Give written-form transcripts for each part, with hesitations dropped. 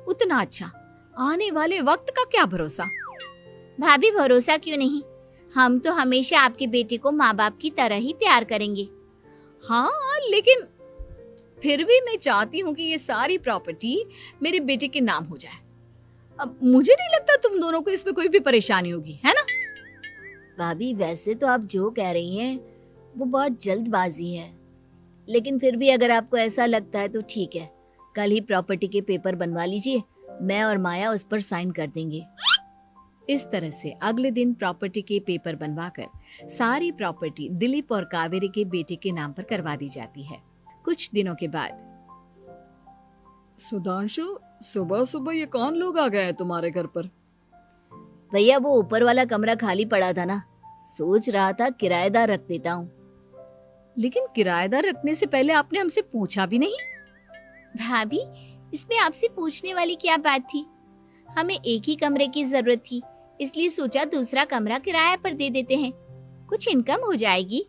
उतना अच्छा। आने वाले वक्त का क्या भरोसा। भाभी भरोसा क्यों नहीं, हम तो हमेशा आपके बेटे को माँ बाप की तरह ही प्यार करेंगे। हाँ, लेकिन फिर भी मैं चाहती हूँ कि ये सारी प्रॉपर्टी मेरे बेटे के नाम हो जाए। अब मुझे नहीं लगता तुम दोनों को इसमें कोई भी परेशानी होगी, है ना? भाभी वैसे तो आप जो कह रही हैं वो बहुत जल्दबाजी है, लेकिन फिर भी अगर आपको ऐसा लगता है तो ठीक है, कल ही प्रॉपर्टी के पेपर बनवा लीजिए, मैं और माया उस पर साइन कर देंगे। इस तरह से अगले दिन प्रॉपर्टी के पेपर बनवाकर सारी प्रॉपर्टी दिलीप और कावेरी के बेटे के नाम पर करवा दी जाती है। कुछ दिनों के बाद, सुधांशु, सुबह सुबह ये कौन लोग आ गए हैं तुम्हारे घर पर? भैया वो ऊपर वाला कमरा खाली पड़ा था ना, सोच रहा था किराएदार रख देता हूँ। लेकिन किराएदार रखने से पहले आपने हमसे पूछा भी नहीं। भाभी इसमें आपसे पूछने वाली क्या बात थी, हमें एक ही कमरे की जरूरत थी, इसलिए सोचा दूसरा कमरा किराए पर दे देते हैं, कुछ इनकम हो जाएगी।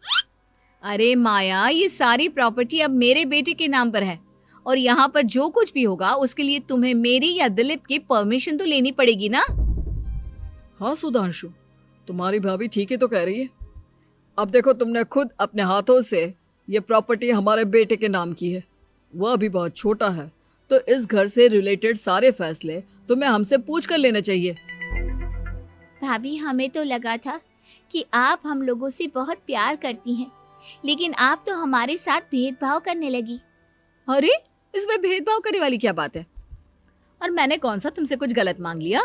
अरे माया, ये सारी प्रॉपर्टी अब मेरे बेटे के नाम पर है और यहाँ पर जो कुछ भी होगा उसके लिए तुम्हें मेरी या दिलीप की परमिशन तो लेनी पड़ेगी ना। हाँ सुधांशु, तुम्हारी भाभी ठीक ही तो कह रही है। अब देखो, तुमने खुद अपने हाथों से ये प्रॉपर्टी हमारे बेटे के नाम की है, वह अभी बहुत छोटा है, तो इस घर से रिलेटेड सारे फैसले तुम्हें हमसे पूछ कर लेने चाहिए। भाभी हमें तो लगा था कि आप हम लोगों से बहुत प्यार करती हैं, लेकिन आप तो हमारे साथ भेदभाव करने लगी। अरे, इसमें भेदभाव करने वाली क्या बात है? और मैंने कौन सा तुमसे कुछ गलत मांग लिया?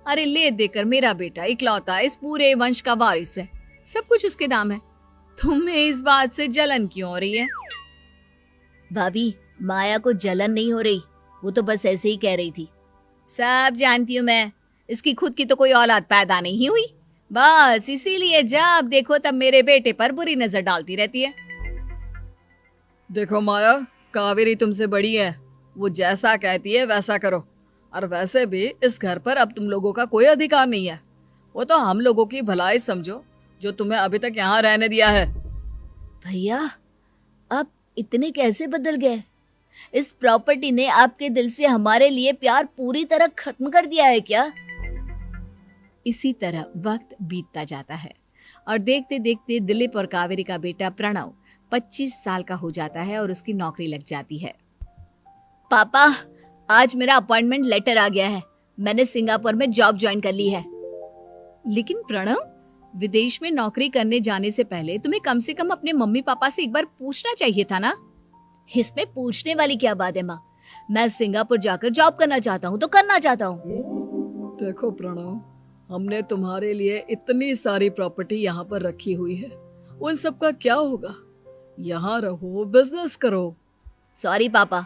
अरे ले देकर मेरा बेटा इकलौता इस पूरे वंश का वारिस है, सब कुछ उसके नाम है। तुम्हें इस बात से जलन क्यों हो रही है? भाभी माया को जलन नहीं हो रही, वो तो बस ऐसे ही कह रही थी। सब जानती हूँ मैं, इसकी खुद की तो कोई औलाद पैदा नहीं हुई, बस इसीलिए जब देखो तब मेरे बेटे पर बुरी नजर डालती रहती है। देखो माया, कावेरी तुमसे बड़ी है, वो जैसा कहती है वैसा करो। और वैसे भी इस घर पर अब तुम लोगों का कोई अधिकार नहीं है, वो तो हम लोगों की भलाई समझो जो तुम्हें अभी तक यहाँ रहने दिया है। भैया आप इतने कैसे बदल गए? इस प्रॉपर्टी ने आपके दिल से हमारे लिए प्यार पूरी तरह खत्म कर दिया है क्या? इसी तरह वक्त बीतता जाता है और देखते देखते दिलीप और कावेरी का बेटा प्रणव 25 साल का हो जाता है और उसकी नौकरी लग जाती है। पापा आज मेरा अपॉइंटमेंट लेटर आ गया है, मैंने सिंगापुर में जॉब ज्वाइन कर ली है। लेकिन प्रणव, विदेश में नौकरी करने जाने से पहले तुम्हें कम से कम अपने मम्मी पापा से एक बार पूछना चाहिए था ना। इसमें पूछने वाली क्या बात है माँ, मैं सिंगापुर जाकर जॉब करना चाहता हूँ तो करना चाहता हूँ। देखो प्रणव, हमने तुम्हारे लिए इतनी सारी प्रॉपर्टी यहाँ पर रखी हुई है, उन सब का क्या होगा? यहाँ रहो, बिजनेस करो। सॉरी पापा,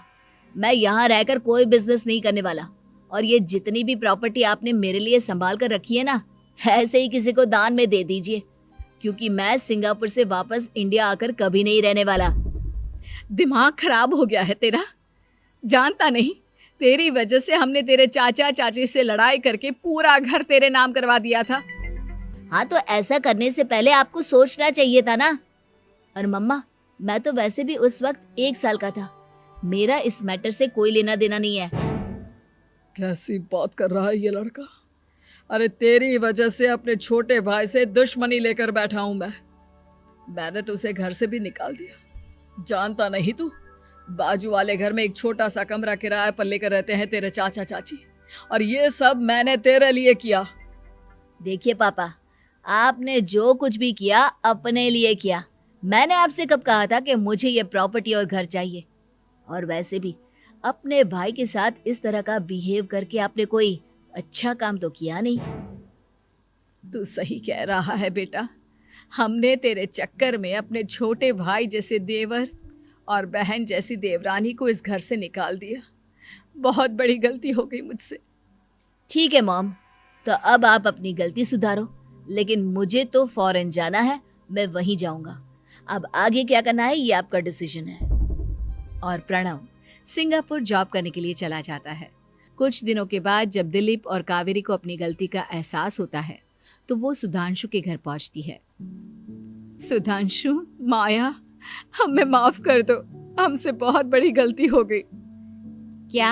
मैं यहाँ रहकर कोई बिजनेस नहीं करने वाला, और ये जितनी भी प्रॉपर्टी आपने मेरे लिए संभाल कर रखी है ना, ऐसे ही किसी को दान में दे दीजिए, क्योंकि मैं सिंगापुर से वापस इंडिया आकर कभी नहीं रहने वाला। दिमाग खराब हो गया है तेरा, जानता नहीं तेरी वजह से हमने तेरे चाचा चाची से लड़ाई करके पूरा घर तेरे नाम करवा दिया था। हाँ तो ऐसा करने से पहले आपको सोचना चाहिए था ना। और मम्मा, मैं तो वैसे भी उस वक्त 1 साल का था, मेरा इस मैटर से कोई लेना देना नहीं है। कैसी बात कर रहा है ये लड़का? अरे तेरी वजह से अपने छोटे भाई से दुश्मनी लेकर बैठा हूं मैंने तो उसे घर से भी निकाल दिया। जानता नहीं तू, बाजू वाले घर में एक छोटा सा कमरा किराए पर लेकर रहते हैं तेरे चाचा चाची, और ये सब मैंने तेरे लिए किया। देखिए पापा, आपने जो कुछ भी किया अपने लिए किया, मैंने आपसे कब कहा था कि मुझे ये प्रॉपर्टी और घर चाहिए? और वैसे भी अपने भाई के साथ इस तरह का बिहेव करके आपने कोई अच्छा काम तो किया नहीं। तू सही कह रहा है बेटा, हमने तेरे चक्कर में अपने छोटे भाई जैसे देवर और बहन जैसी देवरानी को इस घर से निकाल दिया। बहुत बड़ी गलती हो गई मुझसे। ठीक है मॉम, तो अब आप अपनी गलती सुधारो, लेकिन मुझे तो फॉरेन जाना है, मैं वहीं जाऊंगा। अब आगे क्या करना है ये आपका डिसीजन है। और प्रणव सिंगापुर जॉब करने के लिए चला जाता है। कुछ दिनों के बाद जब दिलीप और कावेरी को अपनी गलती का एहसास होता है तो वो सुधांशु के घर पहुंचती है। सुधांशु, माया, हमें माफ कर दो, हमसे बहुत बड़ी गलती हो गई। क्या